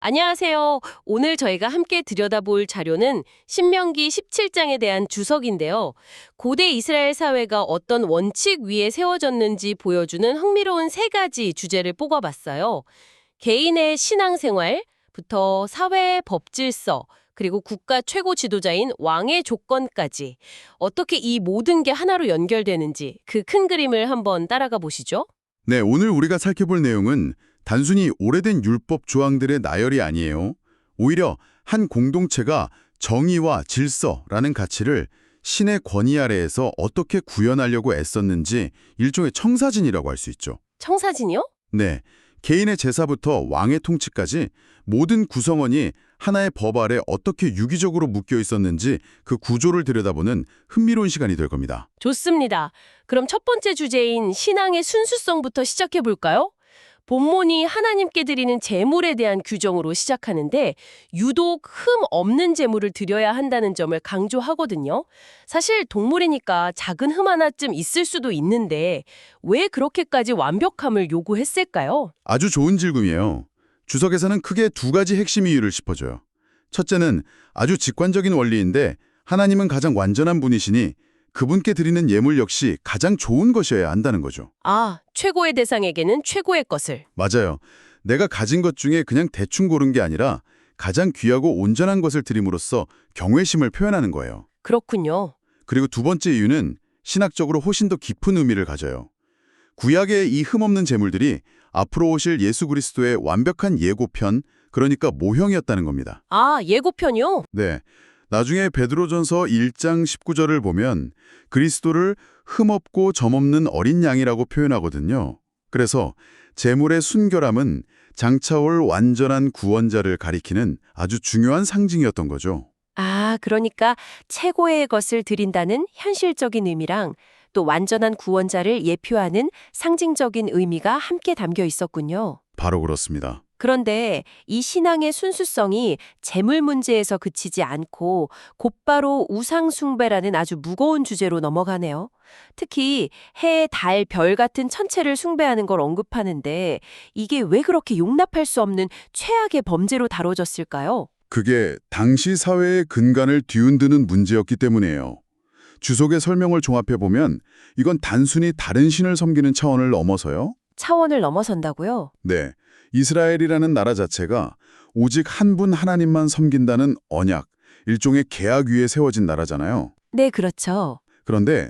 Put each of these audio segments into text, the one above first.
안녕하세요. 오늘 저희가 함께 들여다볼 자료는 신명기 17장에 대한 주석인데요. 고대 이스라엘 사회가 어떤 원칙 위에 세워졌는지 보여주는 흥미로운 세 가지 주제를 뽑아봤어요. 개인의 신앙생활부터 사회의 법질서, 그리고 국가 최고 지도자인 왕의 조건까지 어떻게 이 모든 게 하나로 연결되는지 그 큰 그림을 한번 따라가 보시죠. 네, 오늘 우리가 살펴볼 내용은 단순히 오래된 율법 조항들의 나열이 아니에요. 오히려 한 공동체가 정의와 질서라는 가치를 신의 권위 아래에서 어떻게 구현하려고 애썼는지 일종의 청사진이라고 할 수 있죠. 청사진이요? 네, 개인의 제사부터 왕의 통치까지 모든 구성원이 하나의 법 아래 어떻게 유기적으로 묶여 있었는지 그 구조를 들여다보는 흥미로운 시간이 될 겁니다. 좋습니다. 그럼 첫 번째 주제인 신앙의 순수성부터 시작해 볼까요? 본문이 하나님께 드리는 제물에 대한 규정으로 시작하는데 유독 흠 없는 제물을 드려야 한다는 점을 강조하거든요. 사실 동물이니까 작은 흠 하나쯤 있을 수도 있는데 왜 그렇게까지 완벽함을 요구했을까요? 아주 좋은 질문이에요. 주석에서는 크게 두 가지 핵심 이유를 짚어줘요. 첫째는 아주 직관적인 원리인데 하나님은 가장 완전한 분이시니 그분께 드리는 예물 역시 가장 좋은 것이어야 한다는 거죠. 아, 최고의 대상에게는 최고의 것을. 맞아요. 내가 가진 것 중에 그냥 대충 고른 게 아니라 가장 귀하고 온전한 것을 드림으로써 경외심을 표현하는 거예요. 그렇군요. 그리고 두 번째 이유는 신학적으로 훨씬 더 깊은 의미를 가져요. 구약의 이 흠없는 제물들이 앞으로 오실 예수 그리스도의 완벽한 예고편, 그러니까 모형이었다는 겁니다. 아, 예고편이요? 네. 나중에 베드로전서 1장 19절을 보면 그리스도를 흠없고 점없는 어린 양이라고 표현하거든요. 그래서 제물의 순결함은 장차 올 완전한 구원자를 가리키는 아주 중요한 상징이었던 거죠. 아, 그러니까 최고의 것을 드린다는 현실적인 의미랑 또 완전한 구원자를 예표하는 상징적인 의미가 함께 담겨 있었군요. 바로 그렇습니다. 그런데 이 신앙의 순수성이 재물 문제에서 그치지 않고 곧바로 우상 숭배라는 아주 무거운 주제로 넘어가네요. 특히 해, 달, 별 같은 천체를 숭배하는 걸 언급하는데 이게 왜 그렇게 용납할 수 없는 최악의 범죄로 다뤄졌을까요? 그게 당시 사회의 근간을 뒤흔드는 문제였기 때문이에요. 주석의 설명을 종합해보면 이건 단순히 다른 신을 섬기는 차원을 넘어서요. 차원을 넘어선다고요? 네, 이스라엘이라는 나라 자체가 오직 한 분 하나님만 섬긴다는 언약, 일종의 계약 위에 세워진 나라잖아요. 네, 그렇죠. 그런데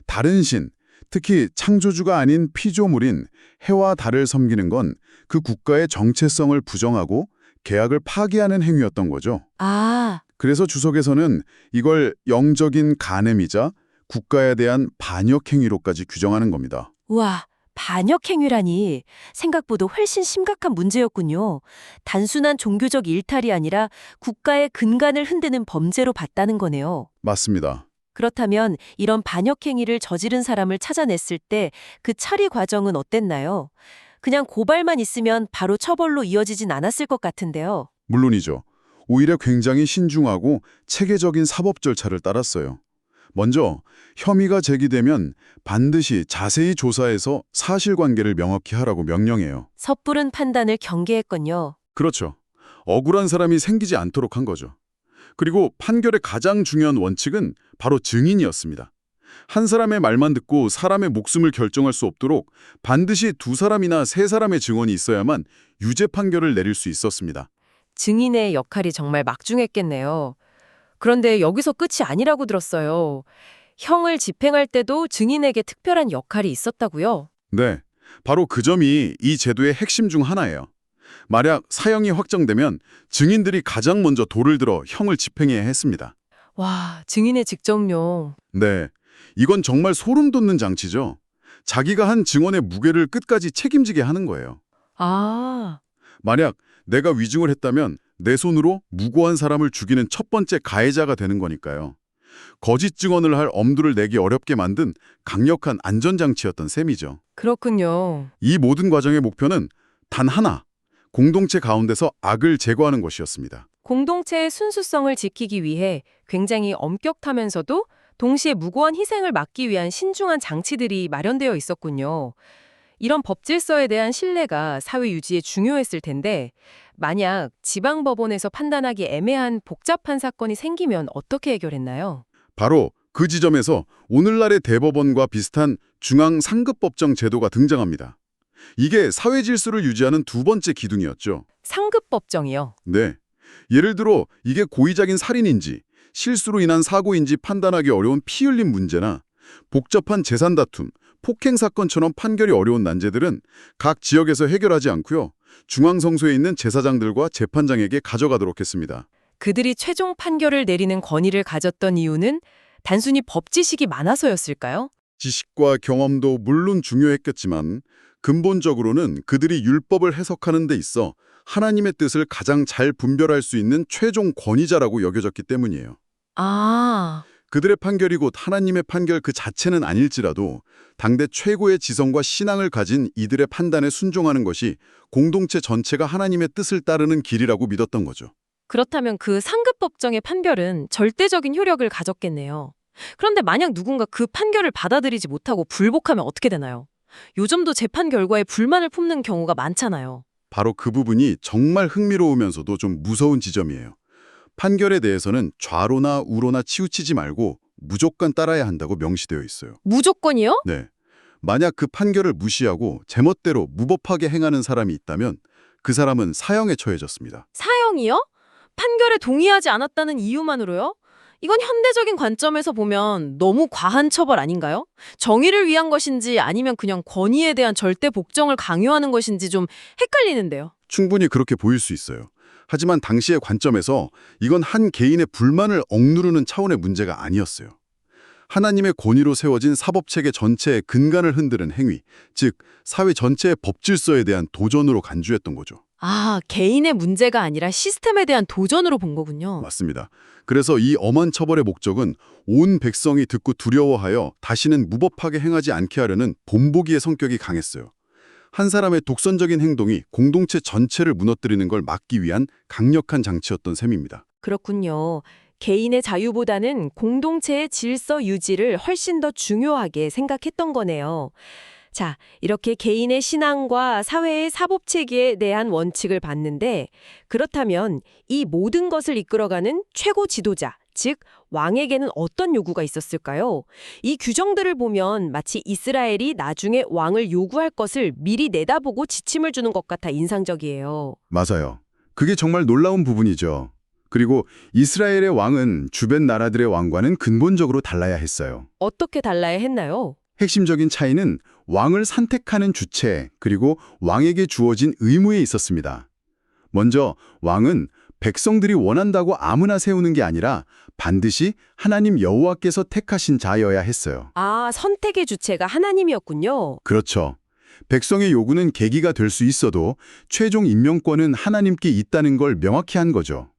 다른 신, 특히 창조주가 아닌 피조물인 해와 달을 섬기는 건 그 국가의 정체성을 부정하고 계약을 파기하는 행위였던 거죠. 아, 그래서 주석에서는 이걸 영적인 간음이자 국가에 대한 반역 행위로까지 규정하는 겁니다. 우와, 반역 행위라니 생각보다 훨씬 심각한 문제였군요. 단순한 종교적 일탈이 아니라 국가의 근간을 흔드는 범죄로 봤다는 거네요. 맞습니다. 그렇다면 이런 반역 행위를 저지른 사람을 찾아냈을 때 그 처리 과정은 어땠나요? 그냥 고발만 있으면 바로 처벌로 이어지진 않았을 것 같은데요. 물론이죠. 오히려 굉장히 신중하고 체계적인 사법 절차를 따랐어요. 먼저 혐의가 제기되면 반드시 자세히 조사해서 사실관계를 명확히 하라고 명령해요. 섣부른 판단을 경계했군요. 그렇죠. 억울한 사람이 생기지 않도록 한 거죠. 그리고 판결의 가장 중요한 원칙은 바로 증인이었습니다. 한 사람의 말만 듣고 사람의 목숨을 결정할 수 없도록 반드시 두 사람이나 세 사람의 증언이 있어야만 유죄 판결을 내릴 수 있었습니다. 증인의 역할이 정말 막중했겠네요. 그런데 여기서 끝이 아니라고 들었어요. 형을 집행할 때도 증인에게 특별한 역할이 있었다고요? 네, 바로 그 점이 이 제도의 핵심 중 하나예요. 만약 사형이 확정되면 증인들이 가장 먼저 돌을 들어 형을 집행해야 했습니다. 와, 증인의 직접용. 네, 이건 정말 소름 돋는 장치죠. 자기가 한 증언의 무게를 끝까지 책임지게 하는 거예요. 아, 만약 내가 위증을 했다면 내 손으로 무고한 사람을 죽이는 첫 번째 가해자가 되는 거니까요. 거짓 증언을 할 엄두를 내기 어렵게 만든 강력한 안전장치였던 셈이죠. 그렇군요. 이 모든 과정의 목표는 단 하나, 공동체 가운데서 악을 제거하는 것이었습니다. 공동체의 순수성을 지키기 위해 굉장히 엄격하면서도 동시에 무고한 희생을 막기 위한 신중한 장치들이 마련되어 있었군요. 이런 법 질서에 대한 신뢰가 사회 유지에 중요했을 텐데 만약 지방법원에서 판단하기 애매한 복잡한 사건이 생기면 어떻게 해결했나요? 바로 그 지점에서 오늘날의 대법원과 비슷한 중앙상급법정 제도가 등장합니다. 이게 사회 질서를 유지하는 두 번째 기둥이었죠. 상급법정이요. 네. 예를 들어 이게 고의적인 살인인지 실수로 인한 사고인지 판단하기 어려운 피 흘림 문제나 복잡한 재산 다툼, 폭행 사건처럼 판결이 어려운 난제들은 각 지역에서 해결하지 않고요. 중앙성소에 있는 제사장들과 재판장에게 가져가도록 했습니다. 그들이 최종 판결을 내리는 권위를 가졌던 이유는 단순히 법 지식이 많아서였을까요? 지식과 경험도 물론 중요했겠지만 근본적으로는 그들이 율법을 해석하는 데 있어 하나님의 뜻을 가장 잘 분별할 수 있는 최종 권위자라고 여겨졌기 때문이에요. 아, 그들의 판결이 곧 하나님의 판결 그 자체는 아닐지라도 당대 최고의 지성과 신앙을 가진 이들의 판단에 순종하는 것이 공동체 전체가 하나님의 뜻을 따르는 길이라고 믿었던 거죠. 그렇다면 그 상급법정의 판결은 절대적인 효력을 가졌겠네요. 그런데 만약 누군가 그 판결을 받아들이지 못하고 불복하면 어떻게 되나요? 요즘도 재판 결과에 불만을 품는 경우가 많잖아요. 바로 그 부분이 정말 흥미로우면서도 좀 무서운 지점이에요. 판결에 대해서는 좌로나 우로나 치우치지 말고 무조건 따라야 한다고 명시되어 있어요. 무조건이요? 네. 만약 그 판결을 무시하고 제멋대로 무법하게 행하는 사람이 있다면 그 사람은 사형에 처해졌습니다. 사형이요? 판결에 동의하지 않았다는 이유만으로요? 이건 현대적인 관점에서 보면 너무 과한 처벌 아닌가요? 정의를 위한 것인지 아니면 그냥 권위에 대한 절대 복종을 강요하는 것인지 좀 헷갈리는데요. 충분히 그렇게 보일 수 있어요. 하지만 당시의 관점에서 이건 한 개인의 불만을 억누르는 차원의 문제가 아니었어요. 하나님의 권위로 세워진 사법체계 전체의 근간을 흔드는 행위, 즉 사회 전체의 법질서에 대한 도전으로 간주했던 거죠. 아, 개인의 문제가 아니라 시스템에 대한 도전으로 본 거군요. 맞습니다. 그래서 이 엄한 처벌의 목적은 온 백성이 듣고 두려워하여 다시는 무법하게 행하지 않게 하려는 본보기의 성격이 강했어요. 한 사람의 독선적인 행동이 공동체 전체를 무너뜨리는 걸 막기 위한 강력한 장치였던 셈입니다. 그렇군요. 개인의 자유보다는 공동체의 질서 유지를 훨씬 더 중요하게 생각했던 거네요. 자, 이렇게 개인의 신앙과 사회의 사법체계에 대한 원칙을 봤는데 그렇다면 이 모든 것을 이끌어가는 최고 지도자, 즉 왕에게는 어떤 요구가 있었을까요? 이 규정들을 보면 마치 이스라엘이 나중에 왕을 요구할 것을 미리 내다보고 지침을 주는 것 같아 인상적이에요. 맞아요. 그게 정말 놀라운 부분이죠. 그리고 이스라엘의 왕은 주변 나라들의 왕과는 근본적으로 달라야 했어요. 어떻게 달라야 했나요? 핵심적인 차이는 왕을 선택하는 주체, 그리고 왕에게 주어진 의무에 있었습니다. 먼저 왕은 백성들이 원한다고 아무나 세우는 게 아니라 반드시 하나님 여호와께서 택하신 자여야 했어요. 아, 선택의 주체가 하나님이었군요. 그렇죠. 백성의 요구는 계기가 될 수 있어도 최종 임명권은 하나님께 있다는 걸 명확히 한 거죠.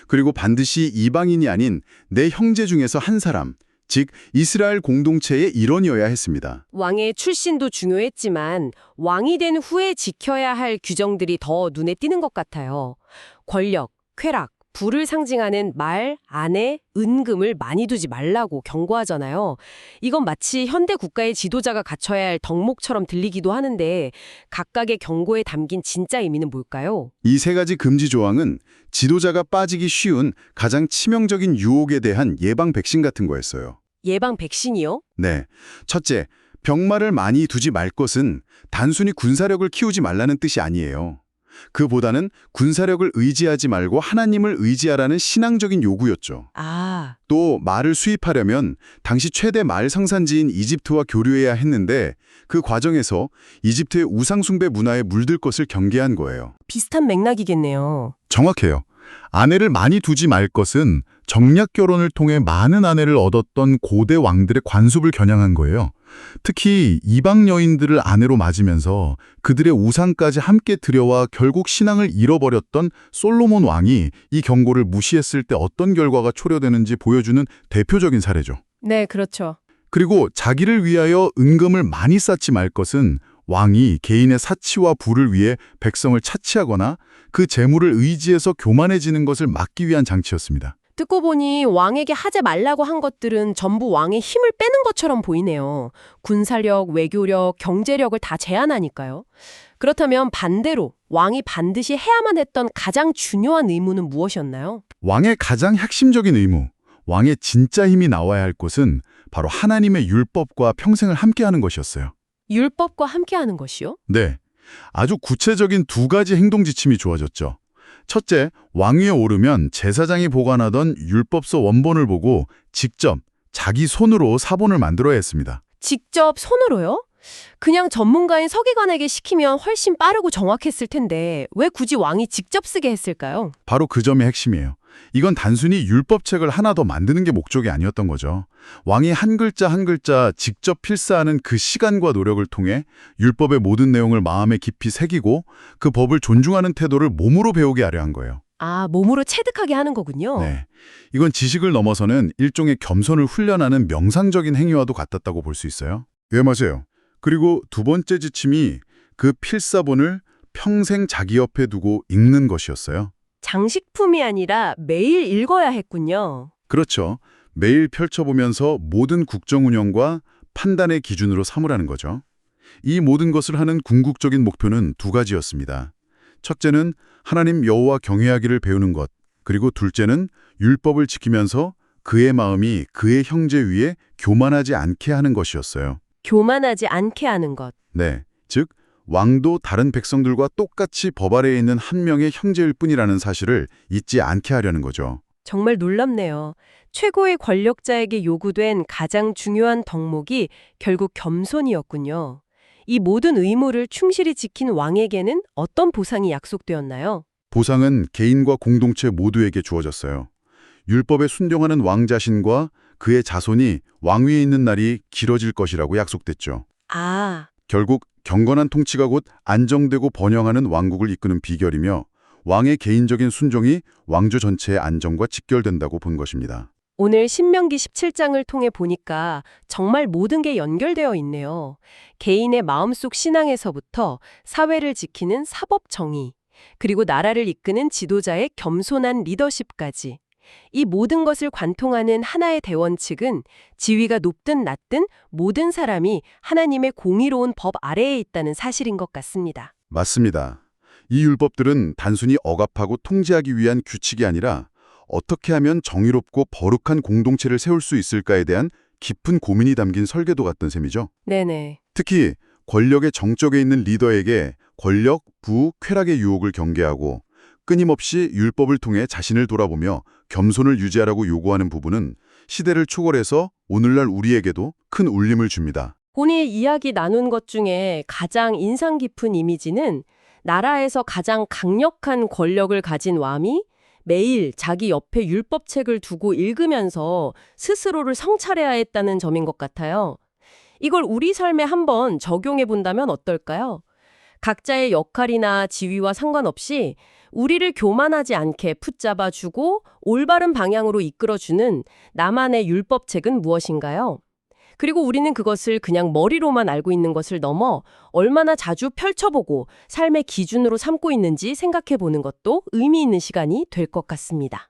그리고 반드시 이방인이 아닌 내 형제 중에서 한 사람, 즉 이스라엘 공동체의 일원이어야 했습니다. 왕의 출신도 중요했지만 왕이 된 후에 지켜야 할 규정들이 더 눈에 띄는 것 같아요. 권력, 쾌락, 부를 상징하는 말, 아내, 은금을 많이 두지 말라고 경고하잖아요. 이건 마치 현대 국가의 지도자가 갖춰야 할 덕목처럼 들리기도 하는데 각각의 경고에 담긴 진짜 의미는 뭘까요? 이 세 가지 금지 조항은 지도자가 빠지기 쉬운 가장 치명적인 유혹에 대한 예방 백신 같은 거였어요. 예방 백신이요? 네. 첫째, 병마를 많이 두지 말 것은 단순히 군사력을 키우지 말라는 뜻이 아니에요. 그보다는 군사력을 의지하지 말고 하나님을 의지하라는 신앙적인 요구였죠. 아, 또 말을 수입하려면 당시 최대 말 생산지인 이집트와 교류해야 했는데 그 과정에서 이집트의 우상숭배 문화에 물들 것을 경계한 거예요. 비슷한 맥락이겠네요. 정확해요. 아내를 많이 두지 말 것은 정략 결혼을 통해 많은 아내를 얻었던 고대 왕들의 관습을 겨냥한 거예요. 특히 이방 여인들을 아내로 맞으면서 그들의 우상까지 함께 들여와 결국 신앙을 잃어버렸던 솔로몬 왕이 이 경고를 무시했을 때 어떤 결과가 초래되는지 보여주는 대표적인 사례죠. 네, 그렇죠. 그리고 자기를 위하여 은금을 많이 쌓지 말 것은 왕이 개인의 사치와 부를 위해 백성을 차치하거나 그 재물을 의지해서 교만해지는 것을 막기 위한 장치였습니다. 듣고 보니 왕에게 하지 말라고 한 것들은 전부 왕의 힘을 빼는 것처럼 보이네요. 군사력, 외교력, 경제력을 다 제한하니까요. 그렇다면 반대로 왕이 반드시 해야만 했던 가장 중요한 의무는 무엇이었나요? 왕의 가장 핵심적인 의무, 왕의 진짜 힘이 나와야 할 곳은 바로 하나님의 율법과 평생을 함께하는 것이었어요. 율법과 함께하는 것이요? 네, 아주 구체적인 두 가지 행동 지침이 주어졌죠. 첫째, 왕위에 오르면 제사장이 보관하던 율법서 원본을 보고 직접 자기 손으로 사본을 만들어야 했습니다. 직접 손으로요? 그냥 전문가인 서기관에게 시키면 훨씬 빠르고 정확했을 텐데 왜 굳이 왕이 직접 쓰게 했을까요? 바로 그 점이 핵심이에요. 이건 단순히 율법책을 하나 더 만드는 게 목적이 아니었던 거죠. 왕이 한 글자 한 글자 직접 필사하는 그 시간과 노력을 통해 율법의 모든 내용을 마음에 깊이 새기고 그 법을 존중하는 태도를 몸으로 배우게 하려 한 거예요. 아, 몸으로 체득하게 하는 거군요. 네, 이건 지식을 넘어서는 일종의 겸손을 훈련하는 명상적인 행위와도 같았다고 볼 수 있어요. 예, 맞아요. 그리고 두 번째 지침이 그 필사본을 평생 자기 옆에 두고 읽는 것이었어요. 장식품이 아니라 매일 읽어야 했군요. 그렇죠. 매일 펼쳐보면서 모든 국정 운영과 판단의 기준으로 삼으라는 거죠. 이 모든 것을 하는 궁극적인 목표는 두 가지였습니다. 첫째는 하나님 여호와 경외하기를 배우는 것, 그리고 둘째는 율법을 지키면서 그의 마음이 그의 형제 위에 교만하지 않게 하는 것이었어요. 교만하지 않게 하는 것. 네, 즉 왕도 다른 백성들과 똑같이 법 아래에 있는 한 명의 형제일 뿐이라는 사실을 잊지 않게 하려는 거죠. 정말 놀랍네요. 최고의 권력자에게 요구된 가장 중요한 덕목이 결국 겸손이었군요. 이 모든 의무를 충실히 지킨 왕에게는 어떤 보상이 약속되었나요? 보상은 개인과 공동체 모두에게 주어졌어요. 율법에 순종하는 왕 자신과 그의 자손이 왕위에 있는 날이 길어질 것이라고 약속됐죠. 아, 결국 경건한 통치가 곧 안정되고 번영하는 왕국을 이끄는 비결이며 왕의 개인적인 순종이 왕조 전체의 안정과 직결된다고 본 것입니다. 오늘 신명기 17장을 통해 보니까 정말 모든 게 연결되어 있네요. 개인의 마음속 신앙에서부터 사회를 지키는 사법 정의, 그리고 나라를 이끄는 지도자의 겸손한 리더십까지. 이 모든 것을 관통하는 하나의 대원칙은 지위가 높든 낮든 모든 사람이 하나님의 공의로운 법 아래에 있다는 사실인 것 같습니다. 맞습니다. 이 율법들은 단순히 억압하고 통제하기 위한 규칙이 아니라 어떻게 하면 정의롭고 거룩한 공동체를 세울 수 있을까에 대한 깊은 고민이 담긴 설계도 같던 셈이죠. 네네. 특히 권력의 정적에 있는 리더에게 권력, 부, 쾌락의 유혹을 경계하고 끊임없이 율법을 통해 자신을 돌아보며 겸손을 유지하라고 요구하는 부분은 시대를 초월해서 오늘날 우리에게도 큰 울림을 줍니다. 오늘 이야기 나눈 것 중에 가장 인상 깊은 이미지는 나라에서 가장 강력한 권력을 가진 왕이 매일 자기 옆에 율법책을 두고 읽으면서 스스로를 성찰해야 했다는 점인 것 같아요. 이걸 우리 삶에 한번 적용해 본다면 어떨까요? 각자의 역할이나 지위와 상관없이 우리를 교만하지 않게 붙잡아주고 올바른 방향으로 이끌어주는 나만의 율법책은 무엇인가요? 그리고 우리는 그것을 그냥 머리로만 알고 있는 것을 넘어 얼마나 자주 펼쳐보고 삶의 기준으로 삼고 있는지 생각해 보는 것도 의미 있는 시간이 될 것 같습니다.